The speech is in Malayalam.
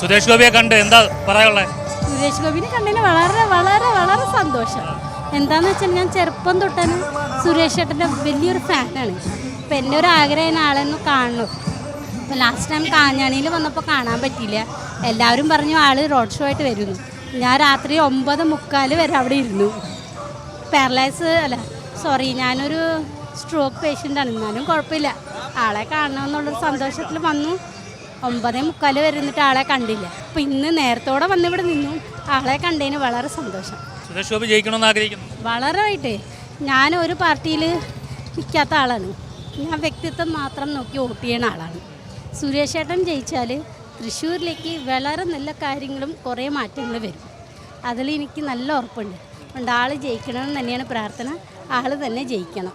സുരേഷ് ഗോപിയെ കണ്ട് എന്താ പറയാനുള്ളത്? സുരേഷ് ഗോപിനെ കണ്ടതിന് വളരെ വളരെ വളരെ സന്തോഷം. എന്താണെന്ന് വെച്ചാൽ ഞാൻ ചെറുപ്പം തൊട്ടാണ് സുരേഷ് ചേട്ടൻ്റെ വലിയൊരു ഫാനാണ്. അപ്പം എൻ്റെ ഒരു ആഗ്രഹം ആളെന്ന് കാണണം. അപ്പോൾ ലാസ്റ്റ് ടൈം കാഞ്ഞാണിയിൽ വന്നപ്പോൾ കാണാൻ പറ്റിയില്ല. എല്ലാവരും പറഞ്ഞു ആൾ റോഡ് ഷോ ആയിട്ട് വരുന്നു. ഞാൻ രാത്രി 9:45 വരെ അവിടെ ഇരുന്നു. ഞാനൊരു സ്ട്രോക്ക് പേഷ്യൻ്റാണ്. എന്നാലും കുഴപ്പമില്ല, ആളെ കാണണമെന്നുള്ളൊരു സന്തോഷത്തിൽ വന്നു. 9:45 വരെ നിന്നിട്ട് ആളെ കണ്ടില്ല. അപ്പോൾ ഇന്ന് നേരത്തോടെ വന്നിവിടെ നിന്നു. ആളെ കണ്ടതിന് വളരെ സന്തോഷം. സുരേഷ് ഗോപി ജയിക്കണമെന്ന് ആഗ്രഹിക്കുന്നു? വളരെയായിട്ട്. ഞാൻ ഒരു പാർട്ടിയിൽ നിൽക്കാത്ത ആളാണ്. ഞാൻ വ്യക്തിത്വം മാത്രം നോക്കി വോട്ട് ചെയ്യുന്ന ആളാണ്. സുരേഷ് ഏട്ടൻ ജയിച്ചാൽ തൃശ്ശൂരിലേക്ക് വളരെ നല്ല കാര്യങ്ങളും കുറേ മാറ്റങ്ങൾ വരും. അതിൽ എനിക്ക് നല്ല ഉറപ്പുണ്ട്. അതുകൊണ്ട് ആൾ ജയിക്കണമെന്ന് തന്നെയാണ് പ്രാർത്ഥന. ആൾ തന്നെ ജയിക്കണം.